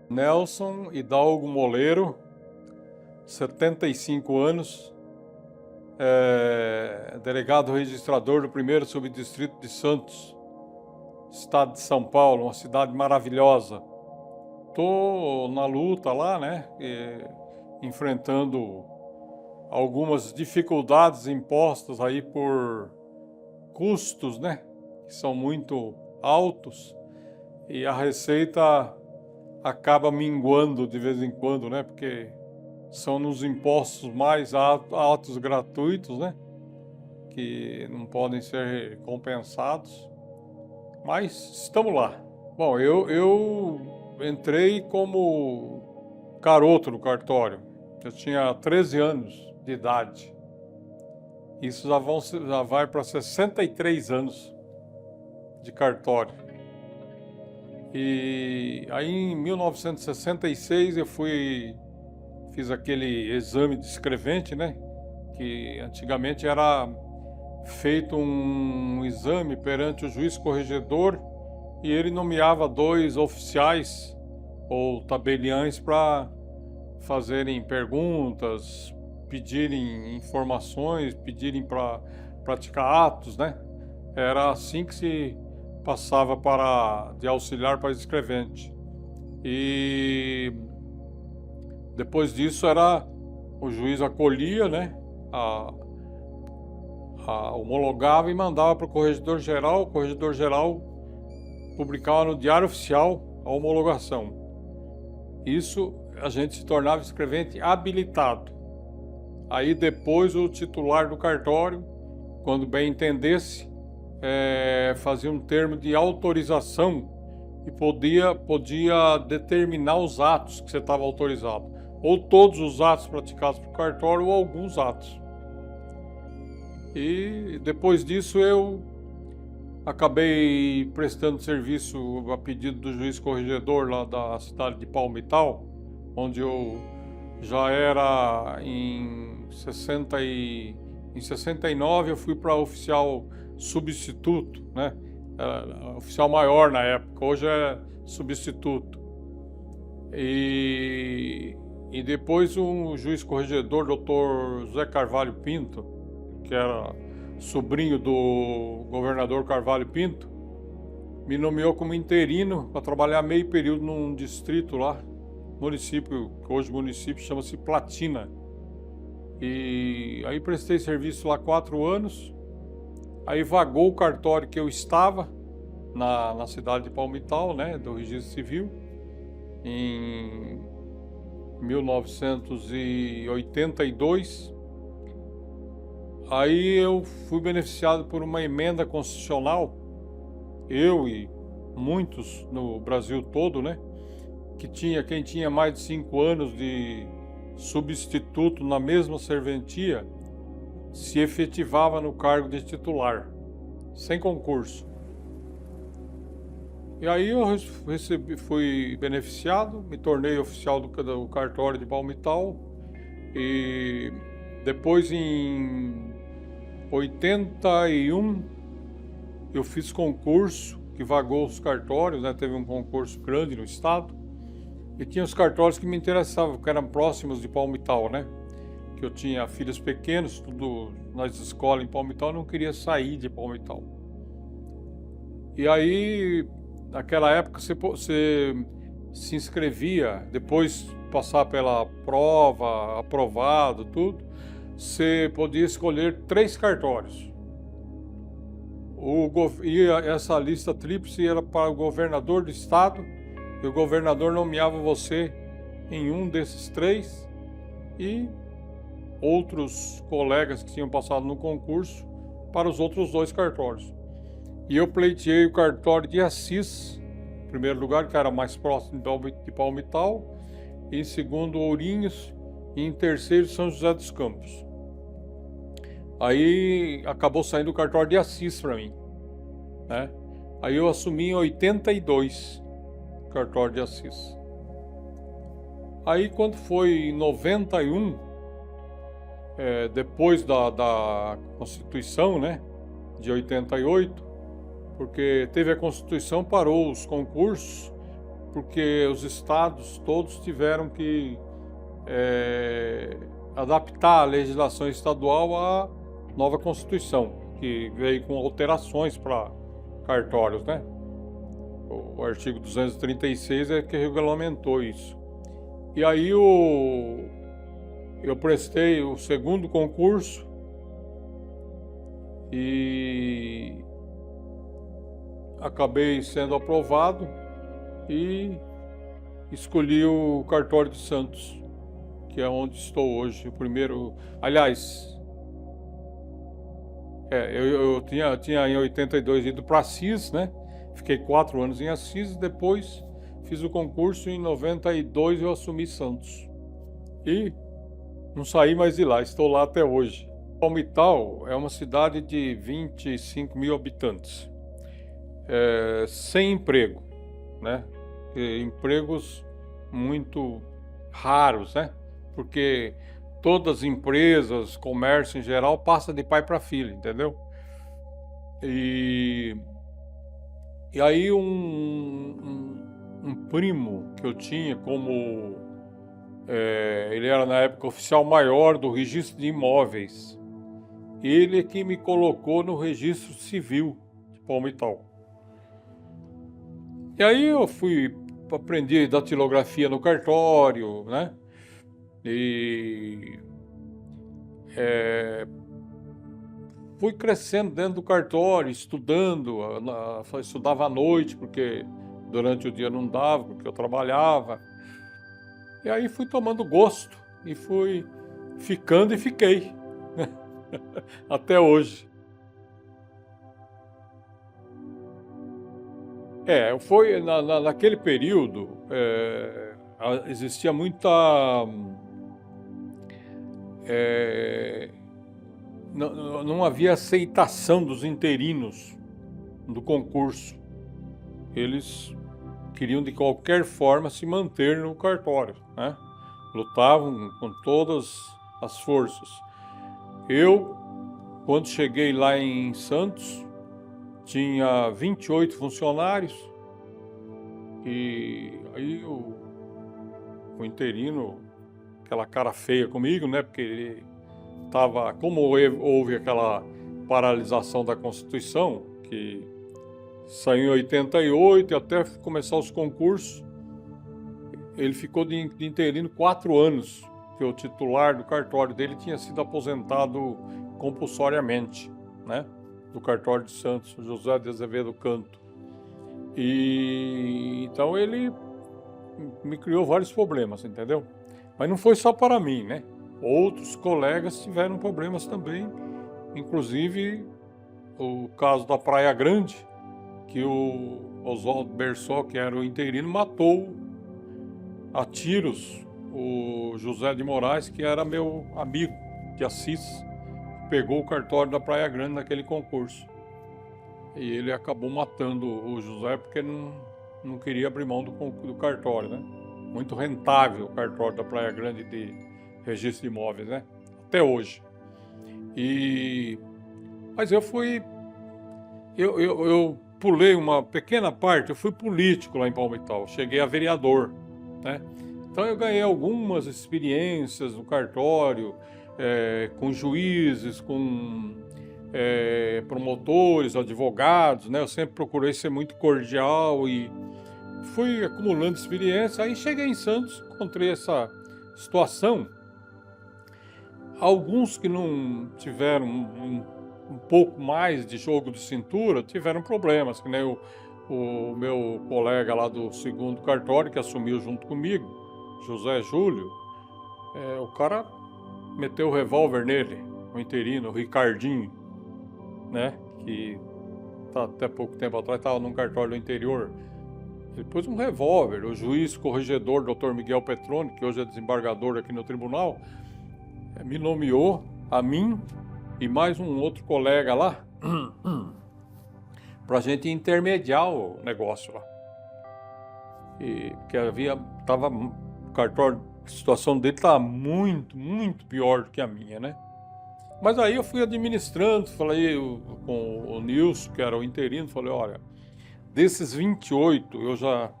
Nelson Hidalgo Moleiro, 75 anos, delegado registrador do 1º Subdistrito de Santos, estado de São Paulo, uma cidade maravilhosa. Tô na luta lá, né, enfrentando algumas dificuldades impostas aí por custos, né, que são muito altos, e a receita acaba minguando de vez em quando, né, porque são nos impostos mais altos gratuitos, né, que não podem ser compensados, mas estamos lá. Bom, eu entrei como garoto no cartório, eu tinha 13 anos de idade, isso já vai para 63 anos de cartório. E aí em 1966 eu fiz aquele exame de escrevente, né? Que antigamente era feito um exame perante o juiz corregedor e ele nomeava 2 oficiais ou tabeliães para fazerem perguntas, pedirem informações, pedirem para praticar atos, né? Era assim que se passava de auxiliar para escrevente. E depois disso o juiz acolhia, né, homologava e mandava para o corregedor-geral. O corregedor-geral publicava no Diário Oficial a homologação. Isso a gente se tornava escrevente habilitado. Aí depois o titular do cartório, quando bem entendesse, fazia um termo de autorização e podia determinar os atos que você estava autorizado, ou todos os atos praticados pelo cartório ou alguns atos. E depois disso eu acabei prestando serviço a pedido do juiz corregedor lá da cidade de Palmital, onde eu já era em 69 eu fui para oficial substituto, né? Oficial maior na época, hoje é substituto. E depois um juiz corregedor, Dr. José Carvalho Pinto, que era sobrinho do governador Carvalho Pinto, me nomeou como interino para trabalhar meio período num distrito lá, município, que hoje o município chama-se Platina. E aí prestei serviço lá 4 anos. Aí vagou o cartório que eu estava na cidade de Palmital, né, do Registro Civil, em 1982. Aí eu fui beneficiado por uma emenda constitucional, eu e muitos no Brasil todo, né, que quem tinha mais de 5 anos de substituto na mesma serventia se efetivava no cargo de titular, sem concurso. E aí eu fui beneficiado, me tornei oficial do cartório de Palmital, e depois em 81 eu fiz concurso, que vagou os cartórios, né? Teve um concurso grande no estado, e tinha os cartórios que me interessavam, que eram próximos de Palmital, né? Que eu tinha filhos pequenos, tudo nas escolas em Palmital, não queria sair de Palmital. E aí, naquela época, você se inscrevia, depois de passar pela prova, aprovado, tudo, você podia escolher 3 cartórios. E essa lista tríplice era para o governador do estado, e o governador nomeava você em um desses 3, e outros colegas que tinham passado no concurso para os outros 2 cartórios. E eu pleiteei o cartório de Assis, em primeiro lugar, que era mais próximo de Palmital, em segundo Ourinhos e em terceiro São José dos Campos. Aí acabou saindo o cartório de Assis para mim, né? Aí eu assumi em 82 o cartório de Assis. Aí quando foi em 91, depois da Constituição, né, de 88, porque teve a Constituição, parou os concursos porque os estados todos tiveram que adaptar a legislação estadual à nova Constituição, que veio com alterações para cartórios, né? O artigo 236 é que regulamentou isso. E aí eu prestei o segundo concurso e acabei sendo aprovado e escolhi o cartório de Santos, que é onde estou hoje. O primeiro, aliás, eu tinha em 82 ido para Assis, né? Fiquei 4 anos em Assis, depois fiz o concurso, em 92 eu assumi Santos. E não saí mais de lá, estou lá até hoje. Palmital é uma cidade de 25 mil habitantes, sem emprego, né? Empregos muito raros, né? Porque todas as empresas, comércio em geral, passa de pai para filho, entendeu? E aí um primo que eu tinha como... ele era na época oficial maior do registro de imóveis. Ele é que me colocou no registro civil de Palmital. E aí eu aprendi datilografia no cartório, né? E fui crescendo dentro do cartório, estudando. Estudava à noite, porque durante o dia não dava, porque eu trabalhava. E aí fui tomando gosto e fui ficando e fiquei até hoje. Foi naquele período, existia muita... não havia aceitação dos interinos do concurso. Eles queriam de qualquer forma se manter no cartório, né? Lutavam com todas as forças. Eu, quando cheguei lá em Santos, tinha 28 funcionários e aí o interino, aquela cara feia comigo, né? Porque ele estava, como houve aquela paralisação da Constituição, que saiu em 88 e até começar os concursos, ele ficou de interino 4 anos, porque o titular do cartório dele tinha sido aposentado compulsoriamente, né? Do cartório de Santos, José de Azevedo Canto. E então ele me criou vários problemas, entendeu? Mas não foi só para mim, né? Outros colegas tiveram problemas também, inclusive o caso da Praia Grande, que o Oswaldo Bersó, que era o interino, matou a tiros o José de Moraes, que era meu amigo de Assis, pegou o cartório da Praia Grande naquele concurso. E ele acabou matando o José porque não queria abrir mão do cartório, né? Muito rentável o cartório da Praia Grande de registro de imóveis, né? Até hoje. Mas eu pulei uma pequena parte, eu fui político lá em Palmital, cheguei a vereador, né? Então eu ganhei algumas experiências no cartório, com juízes, com promotores, advogados, né? Eu sempre procurei ser muito cordial e fui acumulando experiência. Aí cheguei em Santos, encontrei essa situação. Alguns que não tiveram um pouco mais de jogo de cintura tiveram problemas, que nem o meu colega lá do segundo cartório, que assumiu junto comigo, José Júlio. O cara meteu o revólver nele, o interino, o Ricardinho, né? Que até pouco tempo atrás estava num cartório do interior. Ele pôs um revólver. O juiz corregedor, Dr. Miguel Petroni, que hoje é desembargador aqui no tribunal, me nomeou, a mim e mais um outro colega lá, para a gente intermediar o negócio lá. Porque o cartório, a situação dele estava muito, muito pior do que a minha, né? Mas aí eu fui administrando, falei com o Nilson, que era o interino, falei, olha, desses 28 eu já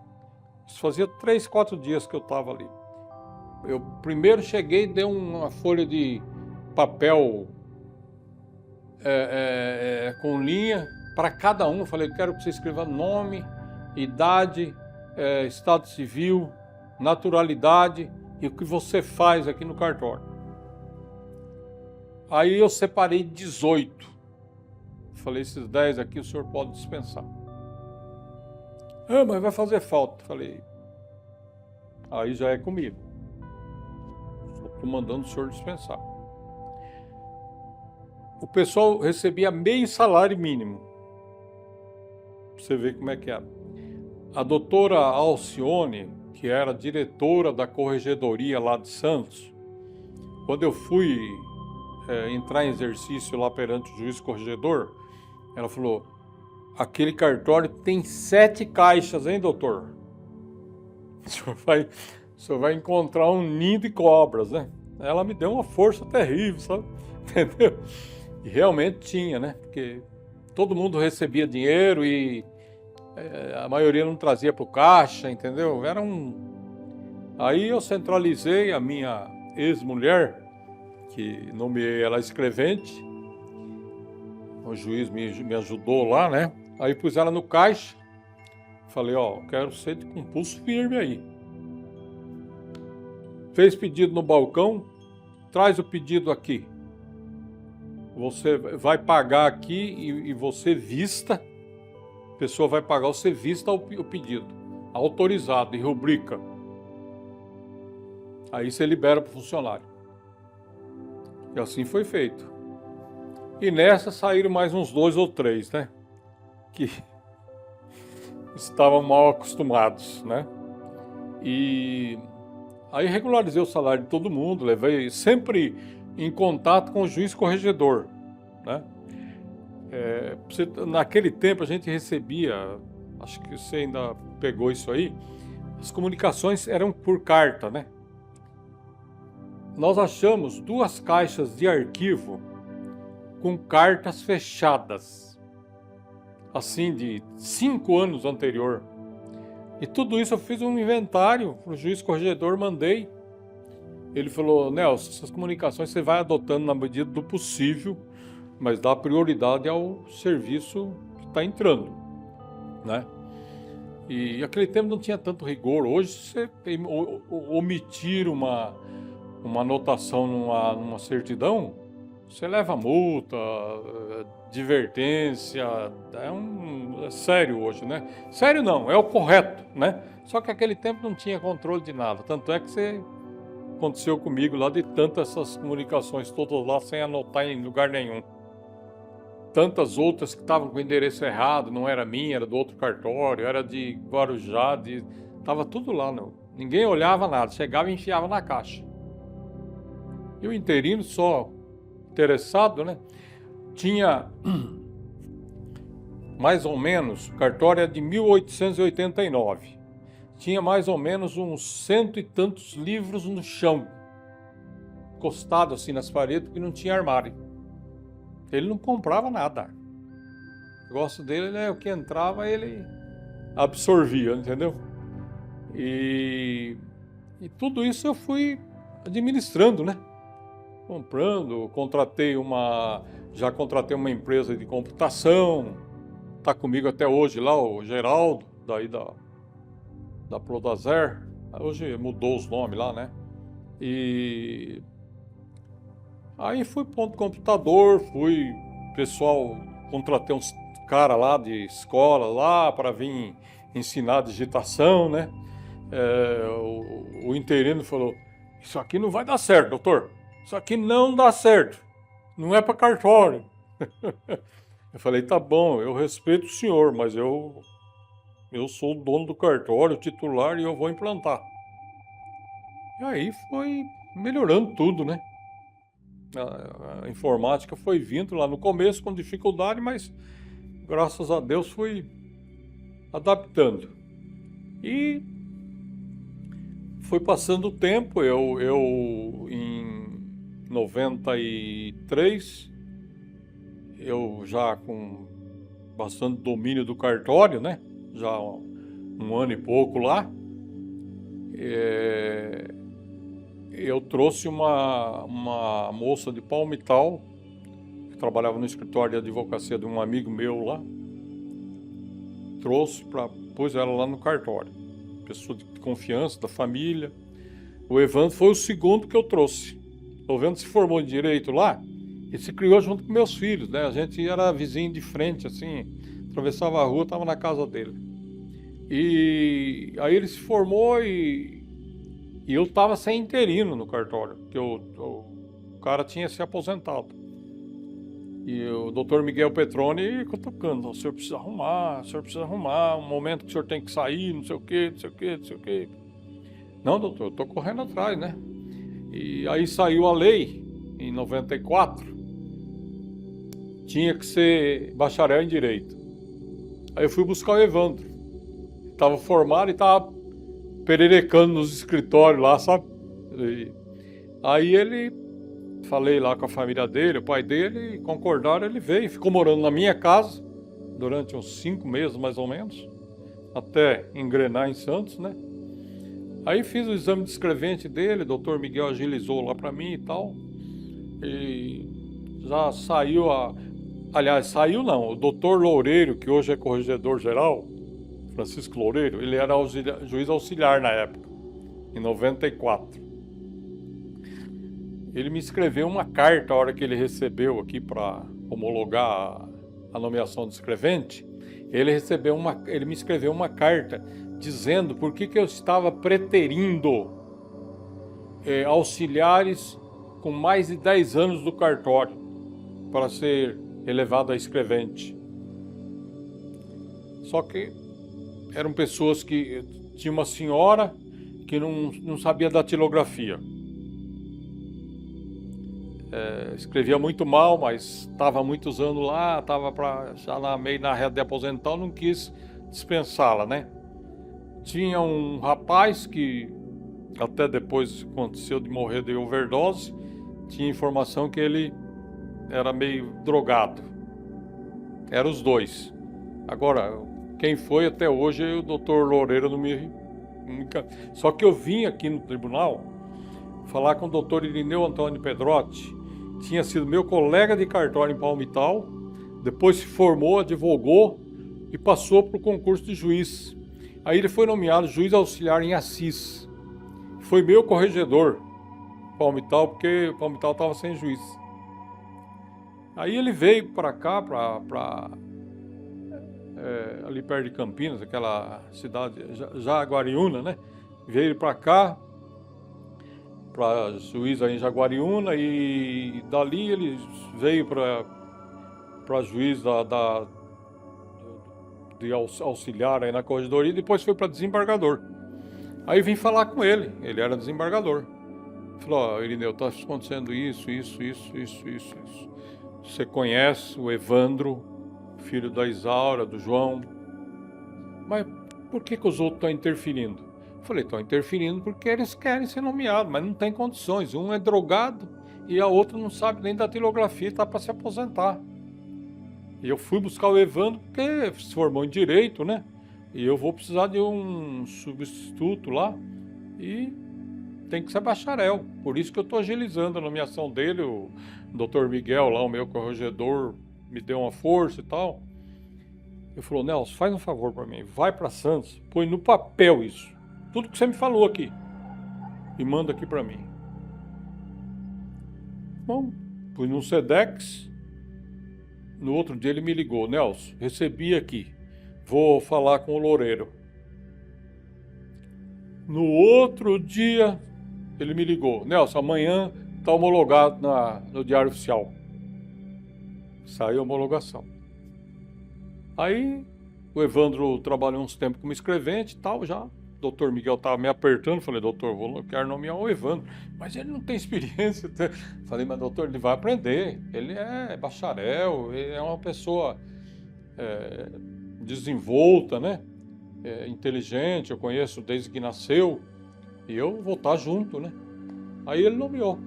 Isso fazia 3, 4 dias que eu estava ali. Eu primeiro cheguei e dei uma folha de papel com linha para cada um. Eu falei, quero que você escreva nome, idade, estado civil, naturalidade e o que você faz aqui no cartório. Aí eu separei 18. Falei, esses 10 aqui o senhor pode dispensar. Mas vai fazer falta. Falei, aí já é comigo. Só estou mandando o senhor dispensar. O pessoal recebia meio salário mínimo. Pra você ver como é que era. A doutora Alcione, que era diretora da corregedoria lá de Santos, quando eu fui entrar em exercício lá perante o juiz corregedor, ela falou, aquele cartório tem 7 caixas, hein, doutor? O senhor vai encontrar um ninho de cobras, né? Ela me deu uma força terrível, sabe? Entendeu? E realmente tinha, né? Porque todo mundo recebia dinheiro e a maioria não trazia para o caixa, entendeu? Aí eu centralizei a minha ex-mulher, que nomeei ela escrevente, o juiz me ajudou lá, né? Aí pus ela no caixa, falei, quero ser com pulso firme aí. Fez pedido no balcão, traz o pedido aqui. Você vai pagar aqui e você vista, a pessoa vai pagar, você vista o pedido, autorizado e rubrica. Aí você libera para o funcionário. E assim foi feito. E nessa saíram mais uns 2 ou 3, né? Que estavam mal acostumados, né? E aí regularizei o salário de todo mundo, levei sempre em contato com o juiz corregedor, né? Naquele tempo a gente recebia, acho que você ainda pegou isso aí, as comunicações eram por carta, né? Nós achamos 2 caixas de arquivo com cartas fechadas, assim de 5 anos anterior. E tudo isso eu fiz um inventário para o juiz corregedor, mandei. Ele falou, Nelson, essas comunicações você vai adotando na medida do possível, mas dá prioridade ao serviço que está entrando, né? E aquele tempo não tinha tanto rigor. Hoje, você omitir uma anotação numa certidão, você leva multa, advertência, é sério hoje, né? Sério não, é o correto, né? Só que aquele tempo não tinha controle de nada, tanto é que aconteceu comigo lá de tantas essas comunicações todas lá sem anotar em lugar nenhum. Tantas outras que estavam com o endereço errado, não era minha, era do outro cartório, era de Guarujá, tava tudo lá, não. Ninguém olhava nada, chegava e enfiava na caixa. E o interino só interessado, né? Tinha mais ou menos, o cartório é de 1889, tinha mais ou menos uns 100 e tantos livros no chão, encostado assim nas paredes, porque não tinha armário. Ele não comprava nada. O negócio dele é o que entrava, ele absorvia, entendeu? E tudo isso eu fui administrando, né? Comprando, já contratei uma empresa de computação, tá comigo até hoje lá, o Geraldo, daí da Prodazer, hoje mudou os nomes lá, né? E aí fui ponto computador, contratei uns cara lá de escola lá para vir ensinar digitação, né? O interino falou, isso aqui não vai dar certo, doutor. Isso aqui não dá certo. Não é para cartório. Eu falei, tá bom, eu respeito o senhor, mas eu sou o dono do cartório, o titular, e eu vou implantar. E aí foi melhorando tudo, né? A informática foi vindo lá no começo com dificuldade, mas graças a Deus fui adaptando. E foi passando o tempo, eu em 93, eu já com bastante domínio do cartório, né? Já um ano e pouco lá, Eu trouxe uma moça de Palmital, que trabalhava no escritório de advocacia de um amigo meu lá, pôs ela lá no cartório, pessoa de confiança da família. O Evandro foi o segundo que eu trouxe. O Evandro se formou em Direito lá e se criou junto com meus filhos, né? A gente era vizinho de frente, assim, atravessava a rua, estava na casa dele. E aí ele se formou e eu estava sem interino no cartório, porque o cara tinha se aposentado. E o doutor Miguel Petroni cutucando: o senhor precisa arrumar, um momento que o senhor tem que sair, não sei o quê, não sei o quê, não sei o quê. Não, doutor, eu estou correndo atrás, né? E aí saiu a lei, em 94, tinha que ser bacharel em Direito. Aí eu fui buscar o Evandro, estava formado e estava pererecando nos escritórios lá, sabe? Aí falei lá com a família dele, o pai dele, concordaram, ele veio, ficou morando na minha casa durante uns 5 meses mais ou menos, até engrenar em Santos, né? Aí fiz o exame de escrevente dele, o doutor Miguel agilizou lá para mim e tal, e já saiu aliás, saiu não, o doutor Loureiro, que hoje é corregedor geral, Francisco Loureiro, ele era juiz auxiliar na época, em 94. Ele me escreveu uma carta a hora que ele recebeu aqui para homologar a nomeação de escrevente. Ele me escreveu uma carta dizendo por que eu estava preterindo auxiliares com mais de 10 anos do cartório para ser elevado a escrevente. Só que eram pessoas que... Tinha uma senhora que não sabia datilografia. Escrevia muito mal, mas estava há muitos anos lá, estava já meio na reta de aposentar, não quis dispensá-la, né? Tinha um rapaz que até depois aconteceu de morrer de overdose, tinha informação que ele era meio drogado. Eram os dois. Agora, quem foi até hoje, o doutor Loureiro não me... Só que eu vim aqui no tribunal falar com o doutor Irineu Antônio Pedrotti, tinha sido meu colega de cartório em Palmital, depois se formou, advogou e passou para o concurso de juiz. Aí ele foi nomeado juiz auxiliar em Assis. Foi meu corregedor, Palmital, porque Palmital estava sem juiz. Aí ele veio para cá, ali perto de Campinas, aquela cidade, Jaguariúna, né? Veio para cá, para juiz aí em Jaguariúna, e dali ele veio para juiz de auxiliar aí na corregedoria, e depois foi para desembargador. Aí vim falar com ele era desembargador. Falou: ó, Irineu, está acontecendo isso. Você conhece o Evandro, filho da Isaura, do João, mas por que os outros estão interferindo? Falei: estão interferindo porque eles querem ser nomeados, mas não tem condições. Um é drogado e a outra não sabe nem datilografia, está para se aposentar. E eu fui buscar o Evandro porque se formou em Direito, né? E eu vou precisar de um substituto lá e tem que ser bacharel. Por isso que eu estou agilizando a nomeação dele. O doutor Miguel lá, o meu corregedor, me deu uma força e tal. Ele falou: Nelson, faz um favor para mim, vai para Santos, põe no papel isso, tudo que você me falou aqui, e manda aqui para mim. Bom, fui no Sedex. No outro dia ele me ligou: Nelson, recebi aqui, vou falar com o Loureiro. No outro dia ele me ligou: Nelson, amanhã está homologado no Diário Oficial. Saiu a homologação. Aí o Evandro trabalhou uns tempos como escrevente e tal, já. O doutor Miguel estava me apertando, falei: doutor, eu quero nomear o Evandro, mas ele não tem experiência. Falei: mas doutor, ele vai aprender, ele é bacharel, ele é uma pessoa desenvolta, né? Inteligente, eu conheço desde que nasceu, e eu vou estar junto, né? Aí ele nomeou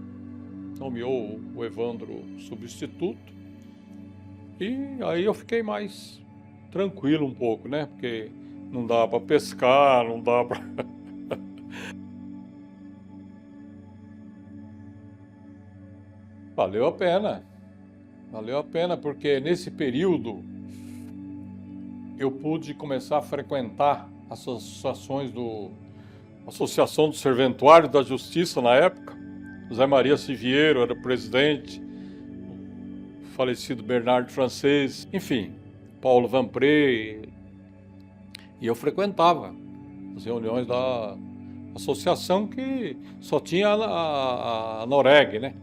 o Evandro substituto, e aí eu fiquei mais tranquilo um pouco, né? Porque não dá para pescar, não dá para Valeu a pena. Valeu a pena porque nesse período eu pude começar a frequentar as associações Associação do Serventuário da Justiça na época. José Maria Siviero era o presidente, o falecido Bernardo Francês, enfim, Paulo Vanpré. E eu frequentava as reuniões da associação que só tinha a Noreg, né?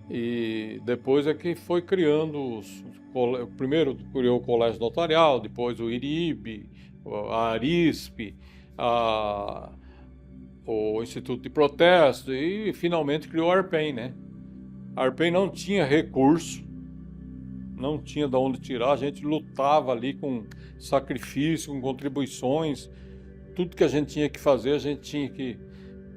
E depois é que foi criando primeiro criou o Colégio Notarial, depois o IRIB, a ARISP, o Instituto de Protesto e finalmente criou a ARPEN, né? A ARPEN não tinha recurso, não tinha de onde tirar, a gente lutava ali com sacrifício, com contribuições, tudo que a gente tinha que fazer, a gente tinha que...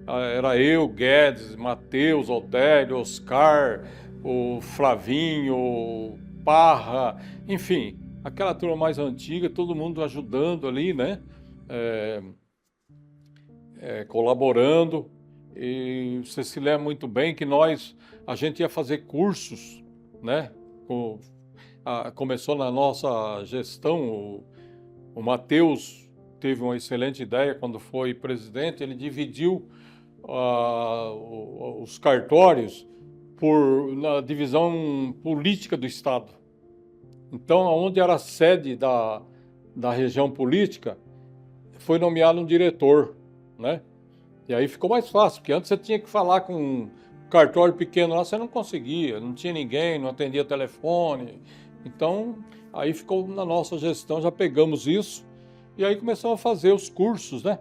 Era eu, Guedes, Matheus, Odélio, Oscar, o Flavinho, o Parra, enfim, aquela turma mais antiga, todo mundo ajudando ali, né? Colaborando. E você se lembra muito bem que a gente ia fazer cursos, né? Começou na nossa gestão, o Matheus teve uma excelente ideia quando foi presidente, ele dividiu os cartórios na divisão política do Estado. Então, onde era a sede da região política, foi nomeado um diretor, né? E aí ficou mais fácil, porque antes você tinha que falar com um cartório pequeno lá, você não conseguia, não tinha ninguém, não atendia telefone. Então, aí ficou na nossa gestão, já pegamos isso, e aí começamos a fazer os cursos, né?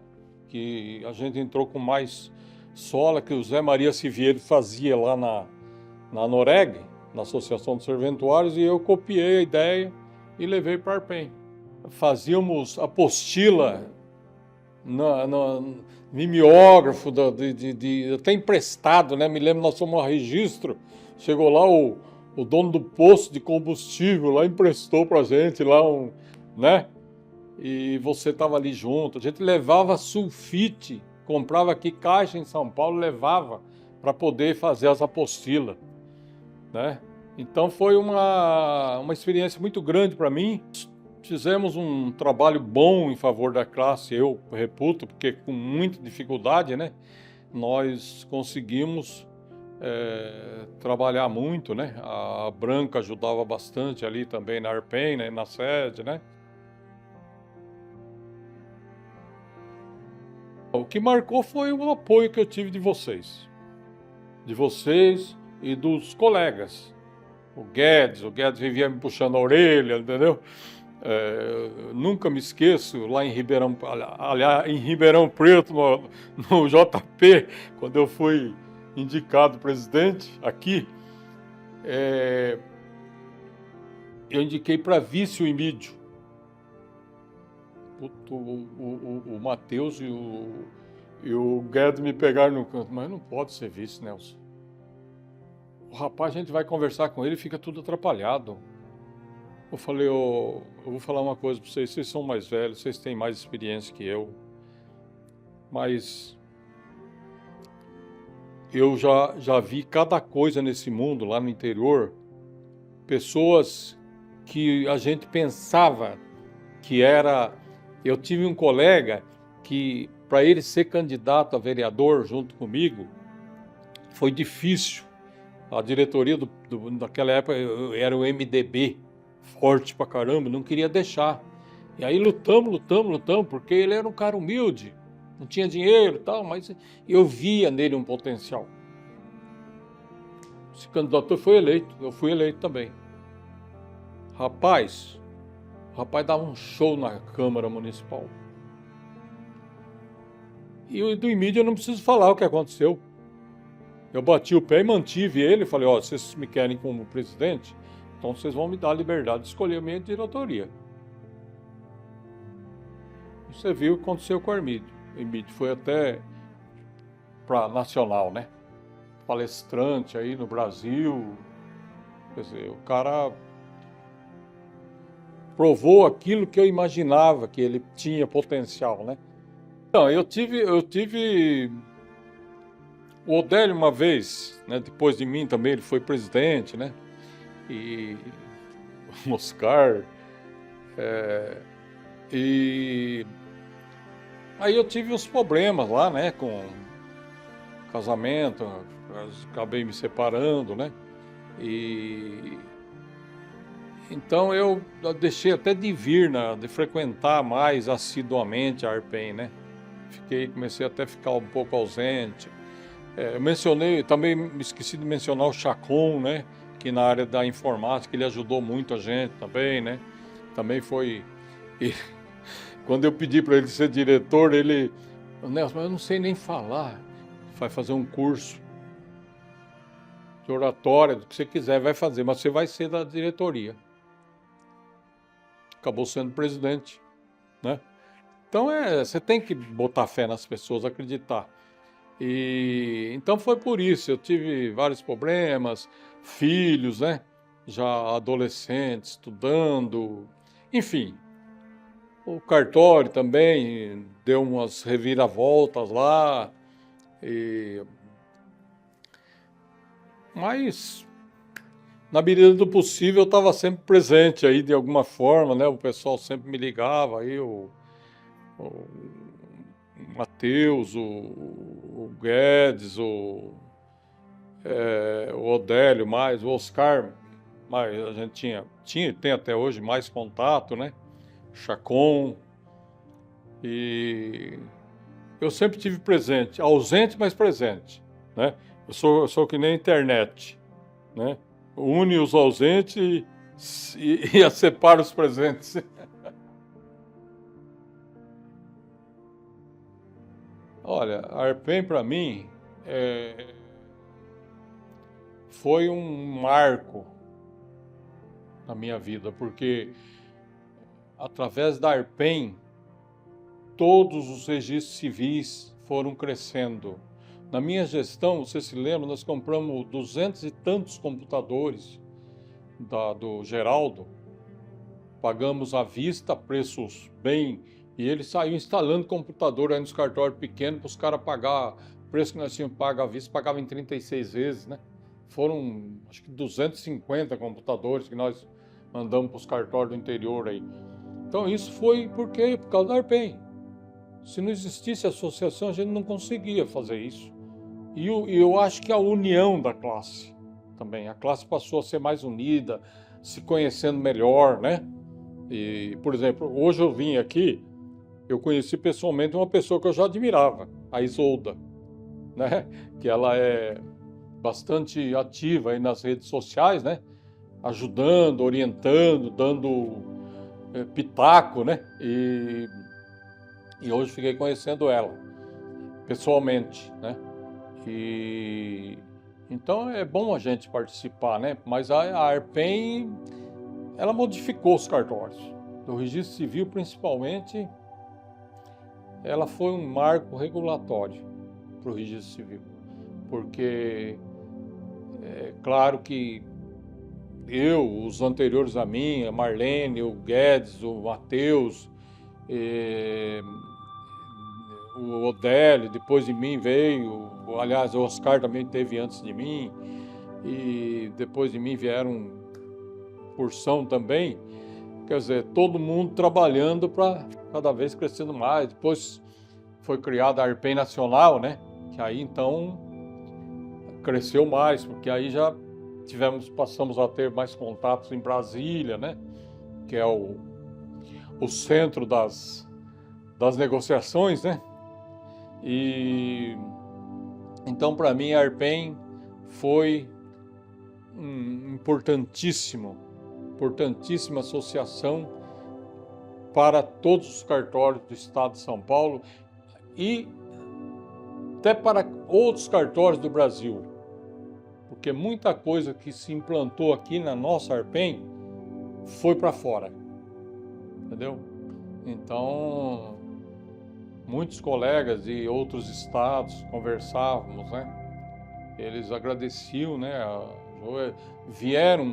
Que a gente entrou com mais sola, que o Zé Maria Siviero fazia lá na Noreg, na Associação dos Serventuários, e eu copiei a ideia e levei para a ARPEN. Fazíamos apostila no mimeógrafo, até emprestado, né? Me lembro, nós fomos a registro, chegou lá o dono do posto de combustível, lá emprestou para a gente, lá né? E você estava ali junto, a gente levava sulfite, comprava aqui caixa em São Paulo, levava para poder fazer as apostilas, né? Então foi uma experiência muito grande para mim. Fizemos um trabalho bom em favor da classe, eu reputo, porque com muita dificuldade, né? Nós conseguimos trabalhar muito, né? A Branca ajudava bastante ali também na ARPEN, né? Na sede, né? O que marcou foi o apoio que eu tive de vocês e dos colegas. O Guedes vivia me puxando a orelha, entendeu? Nunca me esqueço, lá em Ribeirão Preto, no JP, quando eu fui indicado presidente aqui, eu indiquei para vice o Emídio. O Matheus e o Guedes me pegaram no canto, mas não pode ser vice, Nelson. O rapaz, a gente vai conversar com ele e fica tudo atrapalhado. Eu falei, eu vou falar uma coisa para vocês são mais velhos, vocês têm mais experiência que eu, mas eu já vi cada coisa nesse mundo, lá no interior, pessoas que a gente pensava que era... Eu tive um colega que, para ele ser candidato a vereador junto comigo, foi difícil. A diretoria daquela época era o MDB, forte pra caramba, não queria deixar. E aí lutamos, porque ele era um cara humilde, não tinha dinheiro e tal, mas eu via nele um potencial. Se candidatou, foi eleito, eu fui eleito também. Rapaz, o rapaz dava um show na Câmara Municipal. E do Emídio eu não preciso falar o que aconteceu. Eu bati o pé e mantive ele, falei, vocês me querem como presidente, então vocês vão me dar a liberdade de escolher a minha diretoria. Você viu o que aconteceu com o Emídio. O Emídio foi até para nacional, né? Palestrante aí no Brasil. Quer dizer, o cara provou aquilo que eu imaginava que ele tinha potencial, né? Então, eu tive O Odélio, uma vez, né, depois de mim também, ele foi presidente, né? E o Oscar. E aí eu tive uns problemas lá, né, com casamento, acabei me separando, né? E então eu deixei até de vir, né, de frequentar mais assiduamente a Arpen, né? Comecei até a ficar um pouco ausente. Eu mencionei, também me esqueci de mencionar o Chacon, né? Que na área da informática ele ajudou muito a gente também, né? Também foi. E quando eu pedi para ele ser diretor, ele, Nelson, mas eu não sei nem falar. Vai fazer um curso de oratória, do que você quiser, vai fazer, mas você vai ser da diretoria. Acabou sendo presidente, né? Então você tem que botar fé nas pessoas, acreditar. E então foi por isso, eu tive vários problemas, filhos, né? Já adolescentes, estudando, enfim. O cartório também deu umas reviravoltas lá, mas na medida do possível eu estava sempre presente aí de alguma forma, né? O pessoal sempre me ligava aí, o Matheus, o Guedes, o Odélio mais, o Oscar, mas a gente tinha e tem até hoje mais contato, né? Chacon, e eu sempre tive presente, ausente, mas presente, né? Eu sou que nem a internet, né? Une os ausentes e separa os presentes. Olha, a Arpen para mim foi um marco na minha vida, porque através da Arpen todos os registros civis foram crescendo. Na minha gestão, você se lembra, nós compramos 200 e tantos computadores do Geraldo, pagamos à vista, preços bem, e ele saiu instalando computador aí nos cartórios pequenos para os caras pagar, o preço que nós tínhamos pago à vista, pagava em 36 vezes, né? Foram, acho que 250 computadores que nós mandamos para os cartórios do interior aí. Então isso foi por quê? Por causa da Arpen. Se não existisse a associação, a gente não conseguia fazer isso. E eu acho que a união da classe também. A classe passou a ser mais unida, se conhecendo melhor, né? E, por exemplo, hoje eu vim aqui, eu conheci pessoalmente uma pessoa que eu já admirava, a Isolda, né? Que ela é bastante ativa aí nas redes sociais, né? Ajudando, orientando, dando pitaco, né? E hoje fiquei conhecendo ela pessoalmente, né? E então é bom a gente participar, né? Mas a Arpen, ela modificou os cartórios. Do registro civil, principalmente, ela foi um marco regulatório para o registro civil, porque é claro que os anteriores a mim, a Marlene, o Guedes, o Matheus, o Odélio, depois de mim veio, aliás, o Oscar também teve antes de mim, e depois de mim vieram porção também, quer dizer, todo mundo trabalhando para cada vez crescendo mais. Depois foi criada a Arpen Nacional, né? Que aí então cresceu mais, porque aí já passamos a ter mais contatos em Brasília, né? Que é o centro das negociações, né? E então para mim a Arpen foi importantíssima associação para todos os cartórios do estado de São Paulo e até para outros cartórios do Brasil, porque muita coisa que se implantou aqui na nossa Arpen foi para fora, entendeu? Então, muitos colegas de outros estados conversávamos, né? Eles agradeciam, né? Vieram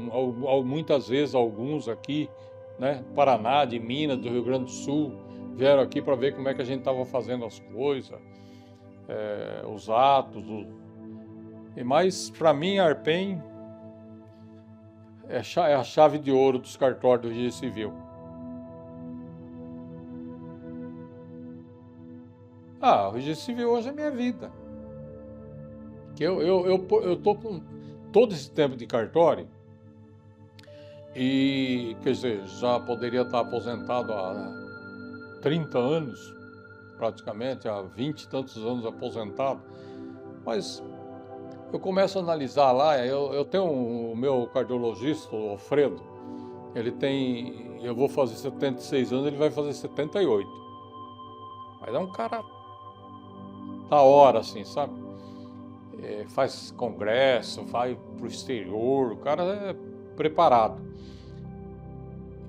muitas vezes alguns aqui, né? Paraná, de Minas, do Rio Grande do Sul, vieram aqui para ver como é que a gente estava fazendo as coisas, os atos, Mas, para mim, a Arpen é a chave de ouro dos cartórios do Registro Civil. O Registro Civil hoje é minha vida. Eu tô com todo esse tempo de cartório e, quer dizer, já poderia estar aposentado há 30 anos, praticamente, há 20 e tantos anos aposentado, mas eu começo a analisar lá, eu tenho o meu cardiologista, o Alfredo, eu vou fazer 76 anos, ele vai fazer 78. Mas é um cara da hora, assim, sabe? Faz congresso, vai pro exterior, o cara é preparado.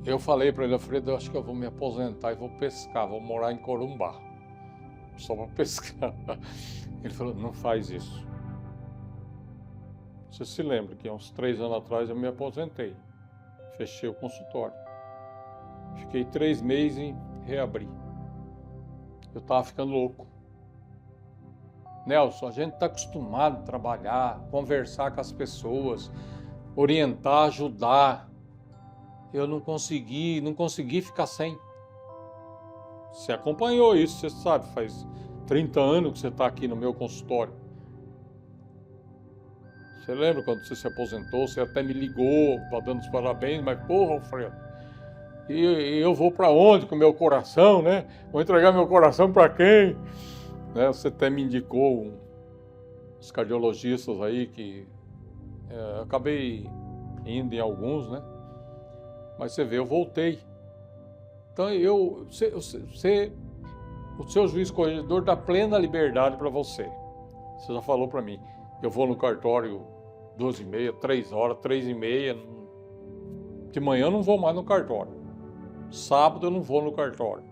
Eu falei para ele, Alfredo, eu acho que eu vou me aposentar e vou pescar, vou morar em Corumbá, só para pescar. Ele falou, não faz isso. Você se lembra que há uns 3 anos atrás eu me aposentei, fechei o consultório, fiquei 3 meses e reabri. Eu tava ficando louco. Nelson, a gente está acostumado a trabalhar, conversar com as pessoas, orientar, ajudar. Eu não consegui ficar sem. Você acompanhou isso, você sabe, faz 30 anos que você está aqui no meu consultório. Você lembra quando você se aposentou, você até me ligou, dando os parabéns, mas porra, Alfredo, e eu vou para onde com o meu coração, né? Vou entregar meu coração para quem? Né? Você até me indicou os cardiologistas aí que acabei indo em alguns, né? Mas você vê, eu voltei. Então o seu juiz corregedor dá plena liberdade para você. Você já falou para mim. Eu vou no cartório 2h30, 3 horas, 3h30. De manhã eu não vou mais no cartório. Sábado eu não vou no cartório.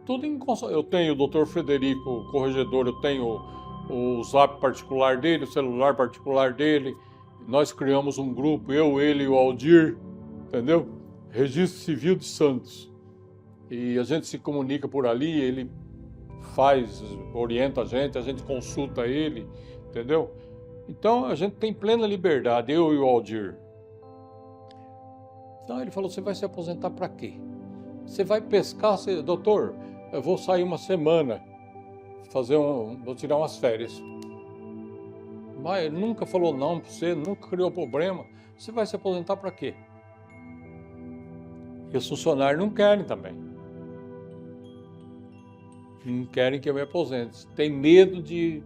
Tudo em eu tenho o Dr. Frederico, corregedor, eu tenho o zap particular dele, o celular particular dele. Nós criamos um grupo, eu, ele e o Aldir, entendeu? Registro Civil de Santos. E a gente se comunica por ali, ele orienta a gente consulta ele, entendeu? Então a gente tem plena liberdade, eu e o Aldir. Então ele falou, você vai se aposentar para quê? Você vai pescar, doutor, eu vou sair uma semana, vou tirar umas férias. Mas ele nunca falou não para você, nunca criou problema. Você vai se aposentar para quê? E os funcionários não querem também. Não querem que eu me aposente. Tem medo de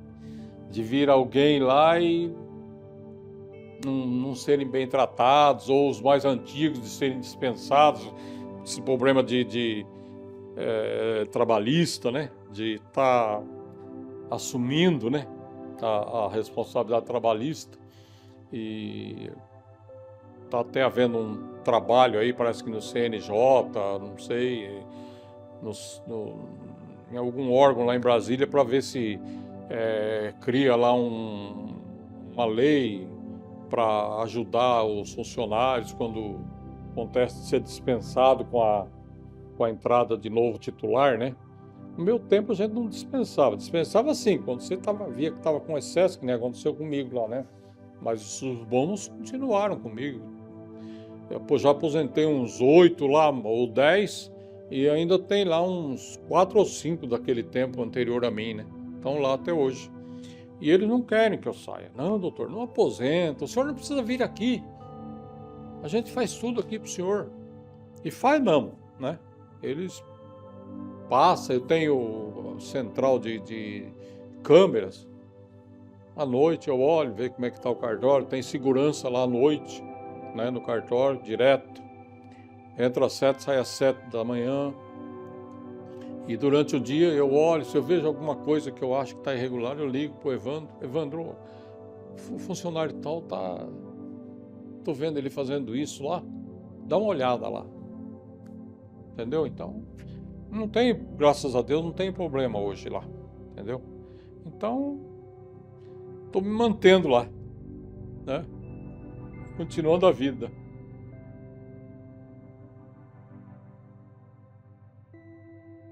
vir alguém lá e não serem bem tratados, ou os mais antigos de serem dispensados. Esse problema de trabalhista, né? De estar assumindo, né? A responsabilidade trabalhista. E está até havendo um trabalho aí, parece que no CNJ, não sei, em algum órgão lá em Brasília, para ver se cria lá uma lei para ajudar os funcionários quando acontece de ser dispensado com a entrada de novo titular, né? No meu tempo a gente não dispensava. Dispensava sim, quando você via que estava com excesso, que nem aconteceu comigo lá, né? Mas os bônus continuaram comigo. Eu já aposentei uns 8 lá, ou 10, e ainda tem lá uns 4 ou 5 daquele tempo anterior a mim, né? Estão lá até hoje. E eles não querem que eu saia. Não, doutor, não aposenta, o senhor não precisa vir aqui. A gente faz tudo aqui pro senhor. E faz não, né? Eles passam, eu tenho central de câmeras. À noite eu olho, vejo como é que está o cartório, tem segurança lá à noite, né, no cartório, direto. Entra às 7, sai às 7 da manhã. E durante o dia eu olho, se eu vejo alguma coisa que eu acho que está irregular, eu ligo para o Evandro. Evandro, o funcionário tal estou vendo ele fazendo isso lá, dá uma olhada lá. Entendeu? Então, não tem, graças a Deus, não tem problema hoje lá. Entendeu? Então, estou me mantendo lá, né? Continuando a vida.